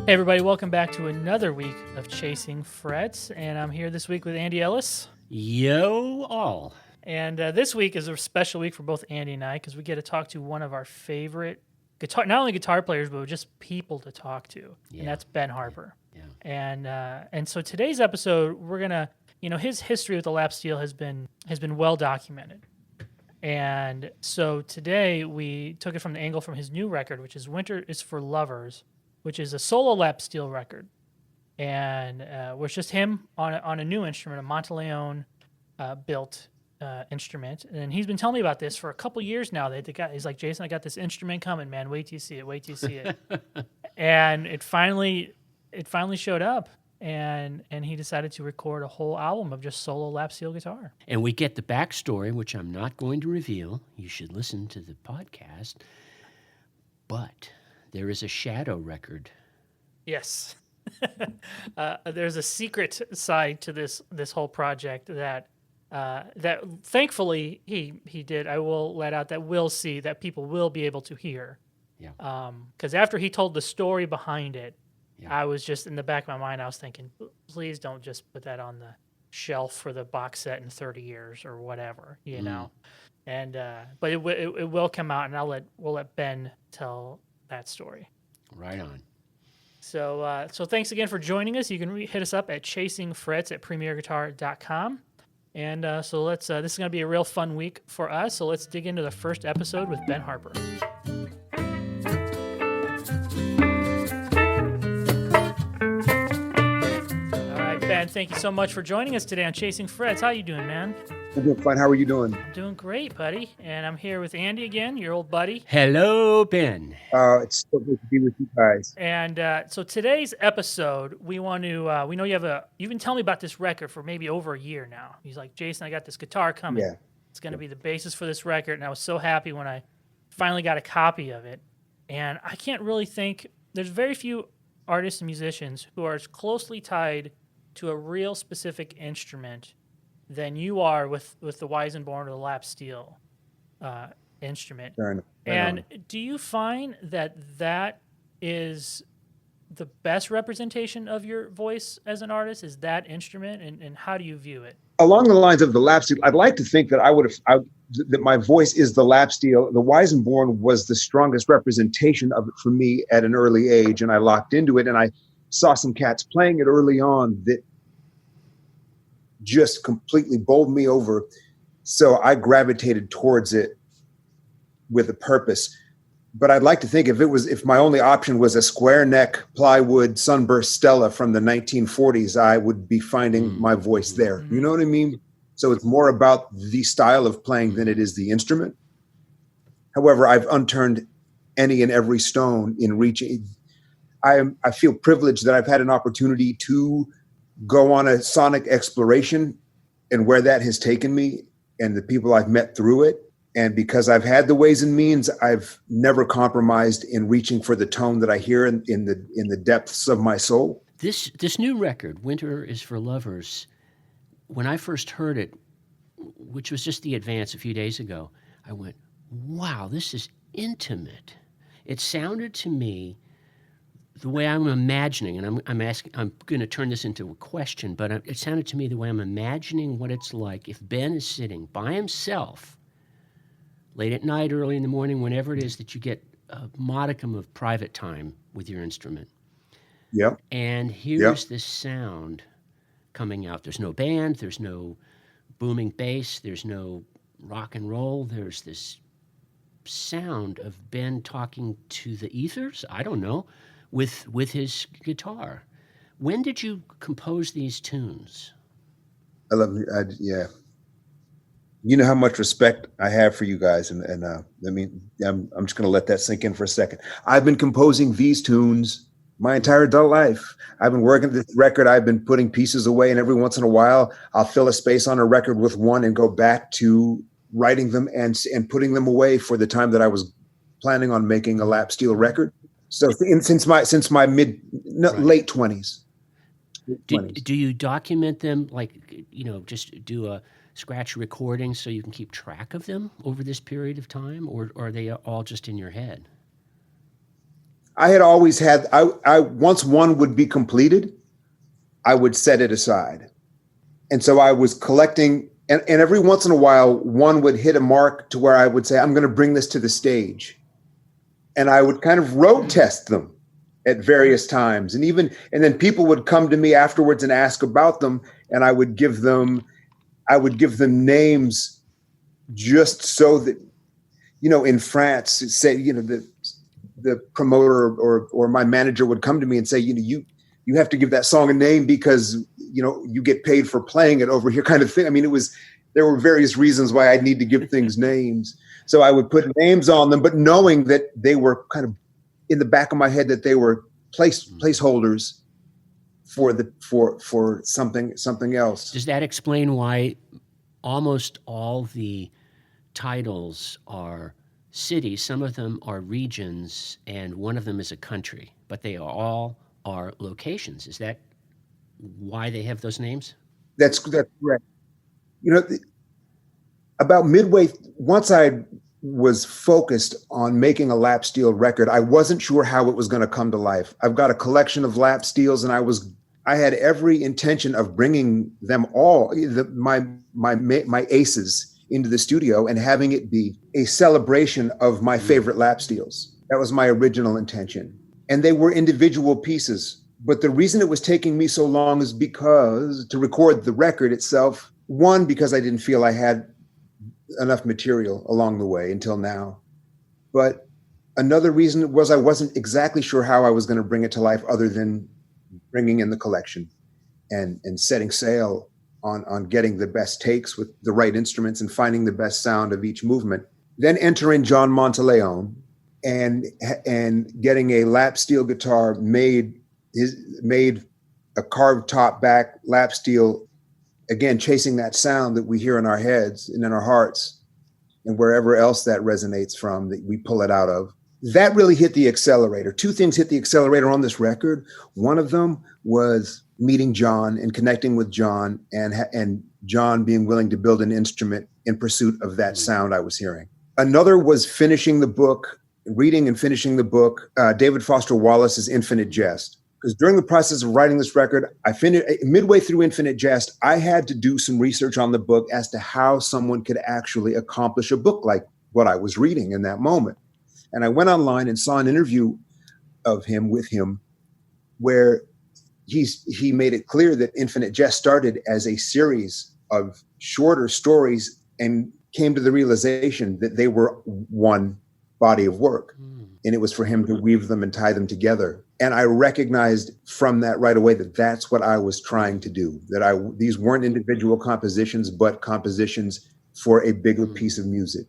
Hey everybody, welcome back to another week of Chasing Frets, and I'm here this week with Andy Ellis. Yo all. And this week is a special week for both Andy and I because we get to talk to one of our favorite not only guitar players, but just people to talk to, and that's Ben Harper. Yeah. And so today's episode, we're gonna, his history with the lap steel has been well documented. And so today we took it from the angle from his new record, which is Winter is for Lovers, which is a solo lap steel record, and was just him on a new instrument, a Monteleone built instrument. And he's been telling me about this for a couple years now. He's like, Jason, I got this instrument coming, man. Wait till you see it. Wait till you see it. And it finally showed up. And he decided to record a whole album of just solo lap steel guitar. And we get the backstory, which I'm not going to reveal. You should listen to the podcast. But there is a shadow record. Yes. There's a secret side to this whole project that thankfully he did. I will let out that we'll see, that people will be able to hear. Yeah. Because after he told the story behind it, Yeah. I was just in the back of my mind, I was thinking, please don't just put that on the shelf for the box set in 30 years or whatever, you know. And but it will come out, and we'll let Ben tell that story. Right on. So thanks again for joining us. You can hit us up at chasingfrets@premierguitar.com. And so let's. This is going to be a real fun week for us. So let's dig into the first episode with Ben Harper. All right, Ben. Thank you so much for joining us today on Chasing Frets. How you doing, man? I'm doing fine. How are you doing? I'm doing great, buddy. And I'm here with Andy again, your old buddy. Hello, Ben. It's so good to be with you guys. And so today's episode, we want to. We know you've been telling me about this record for maybe over a year now. He's like, Jason, I got this guitar coming. Yeah. It's going to be the basis for this record. And I was so happy when I finally got a copy of it. And I can't really think. There's very few artists and musicians who are as closely tied to a real specific instrument than you are with the Weissenborn or the lap steel instrument. Fair enough. And do you find that is the best representation of your voice as an artist, is that instrument, and how do you view it? Along the lines of the lap steel, I'd like to think that that my voice is the lap steel. The Weissenborn was the strongest representation of it for me at an early age, and I locked into it, and I saw some cats playing it early on that just completely bowled me over. So I gravitated towards it with a purpose. But I'd like to think if my only option was a square neck plywood Sunburst Stella from the 1940s, I would be finding my voice there. You know what I mean? So it's more about the style of playing than it is the instrument. However, I've unturned any and every stone in reaching. I feel privileged that I've had an opportunity to go on a sonic exploration, and where that has taken me and the people I've met through it. And because I've had the ways and means, I've never compromised in reaching for the tone that I hear in the depths of my soul. This new record, Winter is for Lovers, when I first heard it, which was just the advance a few days ago, I went, wow, this is intimate. It sounded to me the way I'm imagining, and I'm going to turn this into a question, but it sounded to me the way I'm imagining what it's like if Ben is sitting by himself late at night, early in the morning, whenever it is that you get a modicum of private time with your instrument. Yep. And here's this sound coming out. There's no band, there's no booming bass, there's no rock and roll. There's this sound of Ben talking to the ethers, I don't know, with his guitar. When did you compose these tunes? I love it. Yeah. You know how much respect I have for you guys, and I mean, I'm just going to let that sink in for a second. I've been composing these tunes my entire adult life. I've been working this record. I've been putting pieces away, and every once in a while, I'll fill a space on a record with one and go back to writing them and putting them away for the time that I was planning on making a lap steel record. So since my late 20s. Do you document them, like, just do a scratch recording so you can keep track of them over this period of time, or are they all just in your head? I had always had, I once one would be completed, I would set it aside. And so I was collecting, and every once in a while, one would hit a mark to where I would say, I'm going to bring this to the stage. And I would kind of road test them at various times. And then people would come to me afterwards and ask about them. And I would give them names just so that, in France, say, the promoter or my manager would come to me and say, you have to give that song a name because, you get paid for playing it over here, kind of thing. I mean, there were various reasons why I'd need to give things names. So I would put names on them, but knowing that they were kind of in the back of my head, that they were placeholders for something else. Does that explain why almost all the titles are cities? Some of them are regions, and one of them is a country, but they all are locations. Is that why they have those names? That's correct. About midway, once I was focused on making a lap steel record, I wasn't sure how it was going to come to life. I've got a collection of lap steels, and I had every intention of bringing them all, my aces, into the studio and having it be a celebration of my favorite lap steels. That was my original intention. And they were individual pieces. But the reason it was taking me so long is because to record the record itself, one, because I didn't feel I had enough material along the way until now. But another reason was I wasn't exactly sure how I was going to bring it to life other than bringing in the collection and setting sail on getting the best takes with the right instruments and finding the best sound of each movement. Then enter in John Monteleone and getting a lap steel guitar made a carved top back lap steel, again, chasing that sound that we hear in our heads and in our hearts and wherever else that resonates from, that we pull it out of. That really hit the accelerator. Two things hit the accelerator on this record. One of them was meeting John and connecting with John, and John being willing to build an instrument in pursuit of that sound I was hearing. Another was finishing the book, reading and finishing the book, David Foster Wallace's Infinite Jest. Because during the process of writing this record, midway through Infinite Jest, I had to do some research on the book as to how someone could actually accomplish a book like what I was reading in that moment. And I went online and saw an interview of him with him where he made it clear that Infinite Jest started as a series of shorter stories and came to the realization that they were one body of work. And it was for him to weave them and tie them together. And I recognized from that right away that that's what I was trying to do, that these weren't individual compositions, but compositions for a bigger piece of music.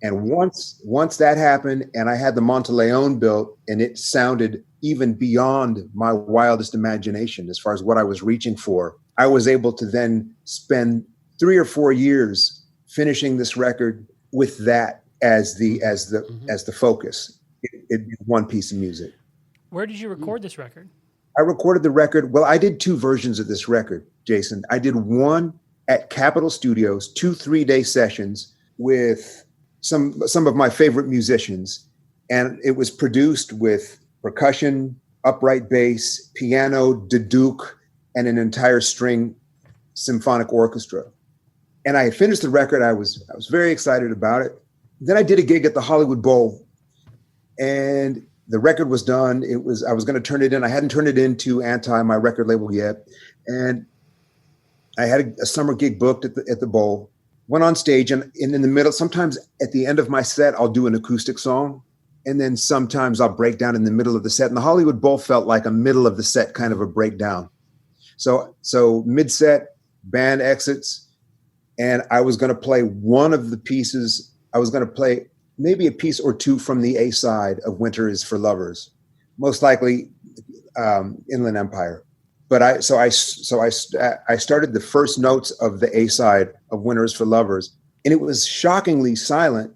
And once that happened and I had the Monteleone built and it sounded even beyond my wildest imagination as far as what I was reaching for, I was able to then spend 3 or 4 years finishing this record with that as the focus. It one piece of music. Where did you record this record? I recorded the record. Well, I did 2 versions of this record, Jason. I did one at Capitol Studios, 2 3-day sessions with some of my favorite musicians. And it was produced with percussion, upright bass, piano, duduk, and an entire string symphonic orchestra. And I had finished the record. I was very excited about it. Then I did a gig at the Hollywood Bowl, and the record was done. I was going to turn it in. I hadn't turned it into Anti, my record label, yet. And I had a summer gig booked at the Bowl. Went on stage, and in the middle, sometimes at the end of my set, I'll do an acoustic song. And then sometimes I'll break down in the middle of the set. And the Hollywood Bowl felt like a middle of the set kind of a breakdown. So mid-set, band exits, and I was going to play one of the pieces. I was going to play maybe a piece or two from the A side of Winter is for Lovers, most likely Inland Empire. But I started the first notes of the A side of Winter is for Lovers, and it was shockingly silent.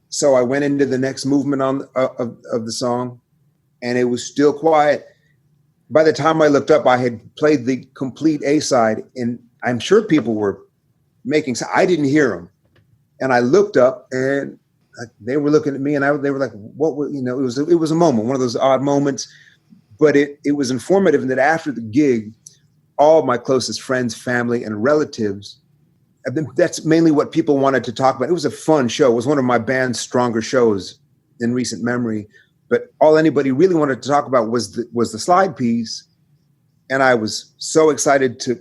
So I went into the next movement of the song, and it was still quiet. By the time I looked up, I had played the complete A side, and I'm sure people were making. I didn't hear them, and I looked up, and they were looking at me, and they were like, "What was?" You know, it was a moment, one of those odd moments, but it was informative. And that after the gig, all my closest friends, family, and relatives. That's mainly what people wanted to talk about. It was a fun show. It was one of my band's stronger shows in recent memory. But all anybody really wanted to talk about was the slide piece. And I was so excited to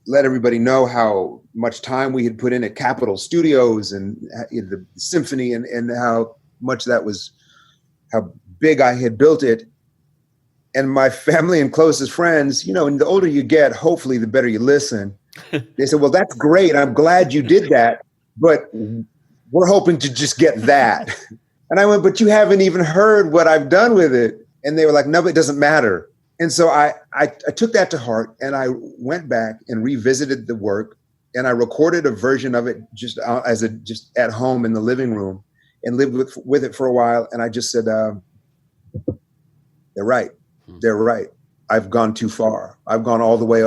let everybody know how much time we had put in at Capitol Studios and the symphony, and how much that was, how big I had built it. And my family and closest friends, you know, and the older you get, hopefully the better you listen. They said, well, that's great. I'm glad you did that, but we're hoping to just get that. And I went, but you haven't even heard what I've done with it. And they were like, no, but it doesn't matter. And so I took that to heart, and I went back and revisited the work, and I recorded a version of it just at home in the living room, and lived with it for a while. And I just said, they're right. They're right. I've gone too far. I've gone all the way.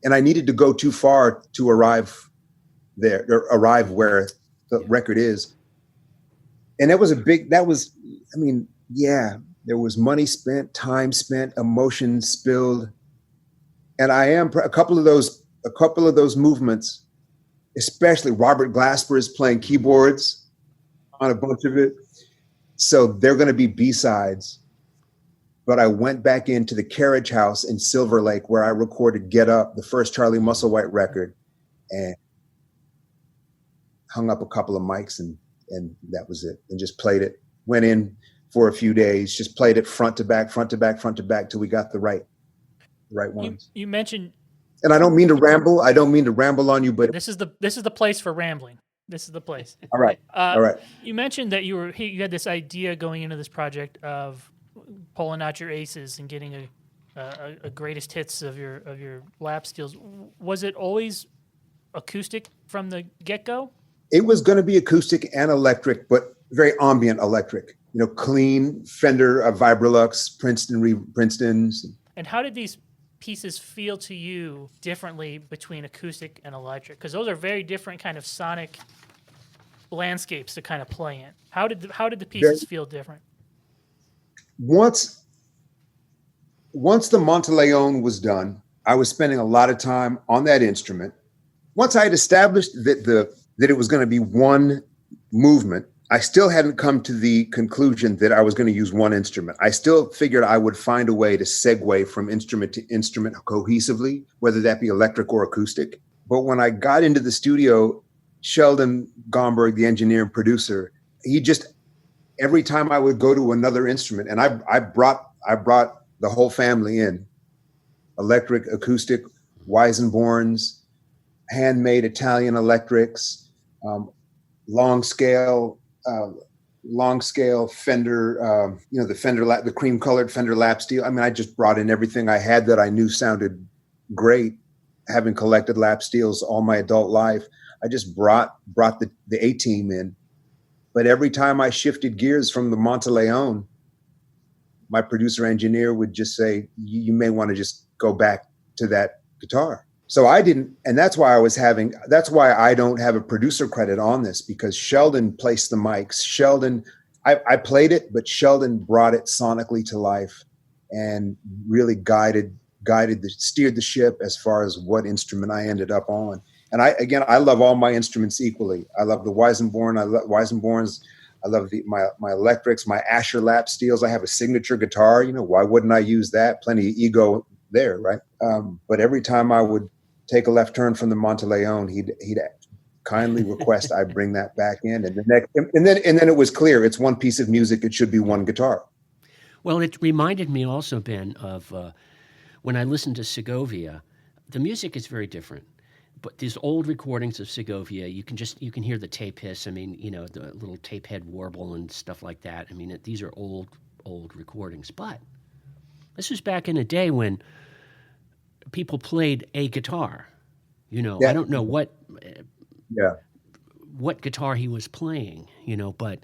And I needed to go too far to arrive there, or arrive where the record is. And there was, there was money spent, time spent, emotion spilled. And a couple of those movements, especially Robert Glasper is playing keyboards on a bunch of it. So they're going to be B-sides. But I went back into the Carriage House in Silver Lake, where I recorded Get Up, the first Charlie Musselwhite record, and hung up a couple of mics, and that was it. And just played it. Went in for a few days, just played it front to back, till we got the right ones. You mentioned, and I don't mean to ramble. On you, but this is the place for rambling. This is the place. All right. All right. You mentioned that you had this idea going into this project of pulling out your aces and getting a greatest hits of your lap steels. Was it always acoustic from the get-go? It was going to be acoustic and electric, but very ambient electric. You know, clean Fender, Vibrolux, Princeton's. And how did these pieces feel to you differently between acoustic and electric? Because those are very different kind of sonic landscapes to kind of play in. How did the pieces feel different? Once the Monteleone was done, I was spending a lot of time on that instrument. Once I had established that it was going to be one movement, I still hadn't come to the conclusion that I was going to use one instrument. I still figured I would find a way to segue from instrument to instrument cohesively, whether that be electric or acoustic. But when I got into the studio, Sheldon Gomberg, the engineer and producer, he just, every time I would go to another instrument, and I brought the whole family in, electric, acoustic, Weissenborns, handmade Italian electrics, long scale Fender, the cream colored Fender lap steel. I mean, I just brought in everything I had that I knew sounded great, having collected lap steels all my adult life. I just brought the A-team in. But every time I shifted gears from the Monteleone, my producer engineer would just say, you may want to just go back to that guitar. So I didn't, and that's why I don't have a producer credit on this, because Sheldon placed the mics. I played it, but Sheldon brought it sonically to life and really steered the ship as far as what instrument I ended up on. And I love all my instruments equally. I love the Weissenborn. I love Weissenborns. I love my electrics, my Asher lap steels. I have a signature guitar. You know, why wouldn't I use that? Plenty of ego there, right? But every time I would take a left turn from the Monteleone, he'd kindly request I bring that back in, and then it was clear it's one piece of music. It should be one guitar. Well, it reminded me also, Ben, of when I listened to Segovia. The music is very different. But these old recordings of Segovia, you can hear the tape hiss. I mean, you know, the little tape head warble and stuff like that. I mean, these are old recordings. But this was back in a day when people played a guitar. You know, Yeah. I don't know what Yeah. guitar he was playing, you know, but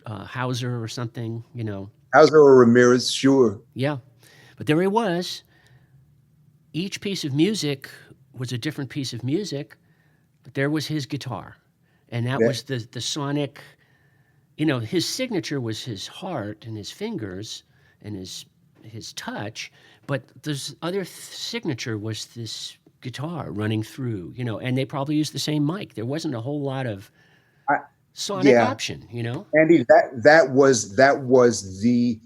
Hauser or something, you know. Hauser or Ramirez, sure. Yeah. But there he was. Each piece of music was a different piece of music, but there was his guitar. and that Yeah. was the sonic. His signature was his heart and his fingers and his touch, but this other signature was this guitar running through. And they probably used the same mic. There wasn't a whole lot of I, sonic yeah, option. Andy, that was the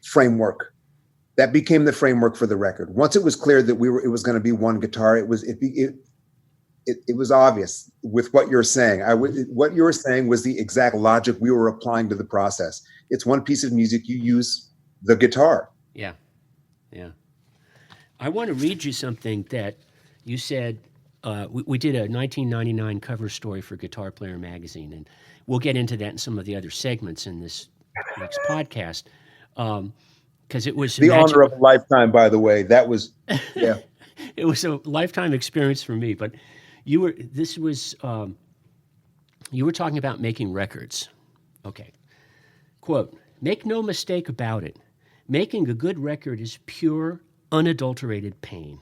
framework. That became the framework for the record. Once it was clear that it was going to be one guitar, it was obvious with what you're saying. What you were saying was the exact logic we were applying to the process. It's one piece of music, you use the guitar. Yeah, yeah. I want to read you something that you said. We did a 1999 cover story for Guitar Player magazine, and we'll get into that in some of the other segments in this next podcast. Because it was the honor of a lifetime, by the way. That was, yeah. It was a lifetime experience for me. But you were talking about making records. Okay. Quote, "Make no mistake about it. Making a good record is pure, unadulterated pain.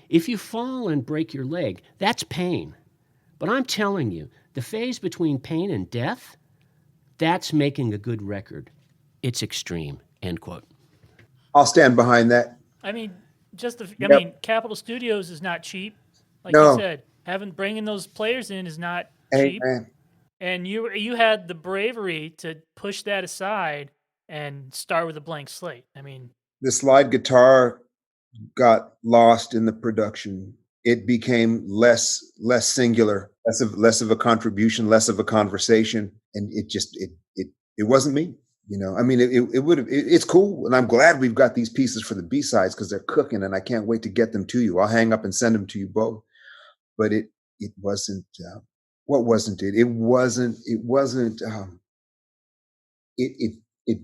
If you fall and break your leg, that's pain. But I'm telling you, the phase between pain and death, that's making a good record. It's extreme." End quote. I'll stand behind that. I mean, Yep. Capitol Studios is not cheap. Like No. you said, bringing those players in is not Hey, cheap. man. And you had the bravery to push that aside and start with a blank slate. I mean, The slide guitar got lost in the production. It became less singular, less of a contribution, less of a conversation, and it wasn't me. I mean, it's cool, and I'm glad we've got these pieces for the B-sides because they're cooking, and I can't wait to get them to you. I'll hang up and send them to you both. But it wasn't. What wasn't it? It wasn't. It wasn't. It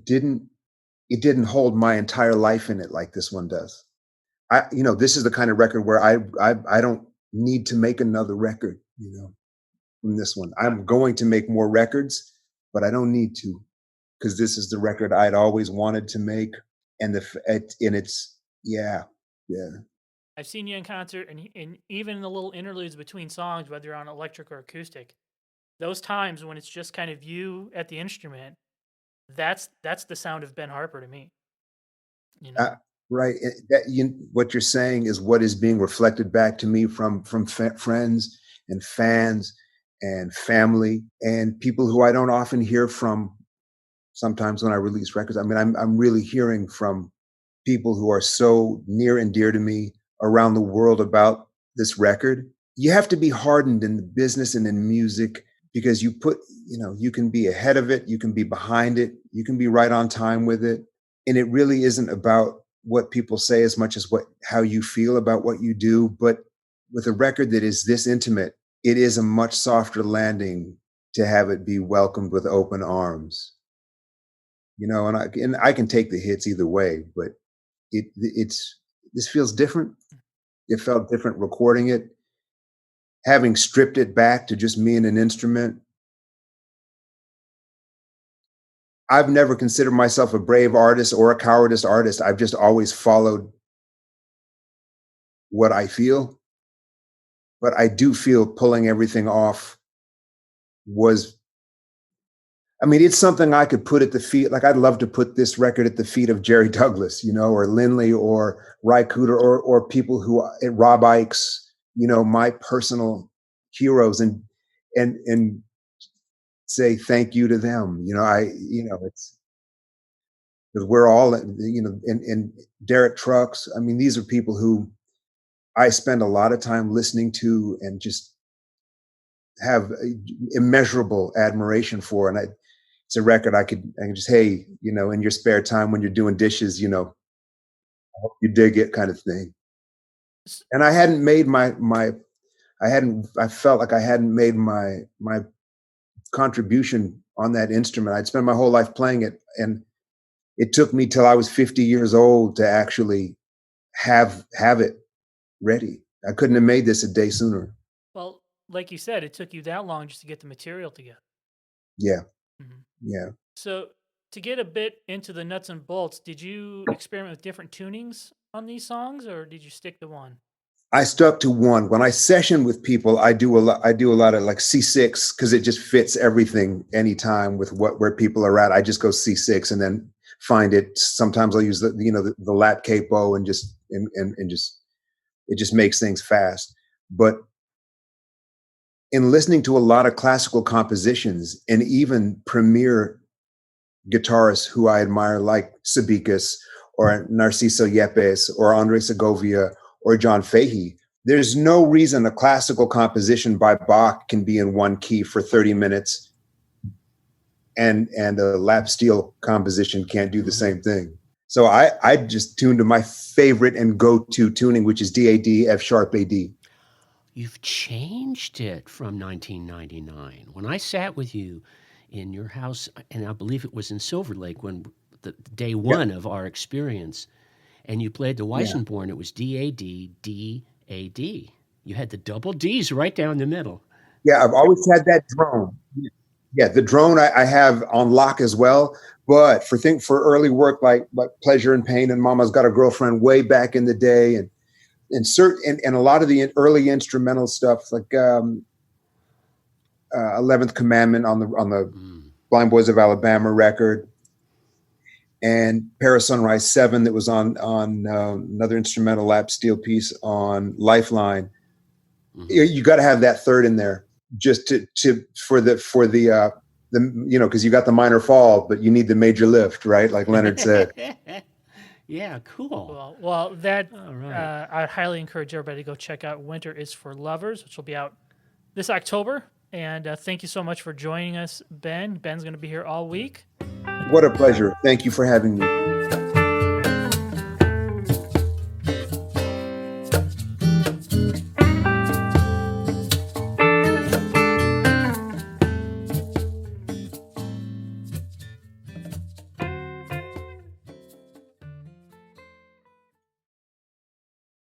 didn't hold my entire life in it like this one does. This is the kind of record where I don't need to make another record. From this one, I'm going to make more records, but I don't need to. Because this is the record I'd always wanted to make, and it's yeah. I've seen you in concert, and even in the little interludes between songs, whether you're on electric or acoustic, those times when it's just kind of you at the instrument, that's the sound of Ben Harper to me. Right. What you're saying is what is being reflected back to me from friends and fans and family and people who I don't often hear from. Sometimes when I release records, I mean, I'm really hearing from people who are so near and dear to me around the world about this record. You have to be hardened in the business and in music because you can be ahead of it, you can be behind it, you can be right on time with it. And it really isn't about what people say as much as how you feel about what you do. But with a record that is this intimate, it is a much softer landing to have it be welcomed with open arms. And I can take the hits either way, but this feels different. It felt different recording it, having stripped it back to just me and an instrument. I've never considered myself a brave artist or a cowardice artist. I've just always followed what I feel. But I do feel pulling everything off it's something I could put at the feet. Like I'd love to put this record at the feet of Jerry Douglas, or Lindley or Ry Cooder or people who Rob Ickes, my personal heroes and say thank you to them. It's because we're all, and Derek Trucks. I mean, these are people who I spend a lot of time listening to and just have immeasurable admiration for. And it's a record I can just, hey, in your spare time when you're doing dishes, I hope you dig it kind of thing. And I hadn't made I felt like I hadn't made my contribution on that instrument. I'd spent my whole life playing it, and it took me till I was 50 years old to actually have it ready. I couldn't have made this a day sooner. Well, like you said, it took you that long just to get the material together. Yeah. Mm-hmm. Yeah. So to get a bit into the nuts and bolts, did you experiment with different tunings on these songs, or did you stick to one? I stuck to one. When I session with people, I do a lot. I do a lot of like C6 because it just fits everything anytime with where people are at. I just go C6 and then find it. Sometimes I'll use the lap capo and just it just makes things fast. But in listening to a lot of classical compositions and even premier guitarists who I admire, like Sabikis or Narciso Yepes or Andre Segovia or John Fahey, there's no reason a classical composition by Bach can be in one key for 30 minutes and a lap steel composition can't do the same thing. So I just tuned to my favorite and go-to tuning, which is D-A-D, F-sharp A-D. You've changed it from 1999. When I sat with you in your house, and I believe it was in Silver Lake when the day one of our experience, and you played the Weissenborn, it was D-A-D, D-A-D. You had the double Ds right down the middle. Yeah, I've always had that drone. Yeah, the drone I have on lock as well. But for early work like Pleasure and Pain and Mama's Got a Girlfriend way back in the day, and a lot of the early instrumental stuff like 11th Commandment on the Blind Boys of Alabama record, and Paris Sunrise 7 that was on another instrumental lap steel piece on Lifeline. You got to have that third in there just for the because you got the minor fall, but you need the major lift, right? Like Leonard said. Yeah, cool. Well, that All right. I'd highly encourage everybody to go check out Winter is for Lovers, which will be out this October. And thank you so much for joining us, Ben. Ben's going to be here all week. What a pleasure. Thank you for having me.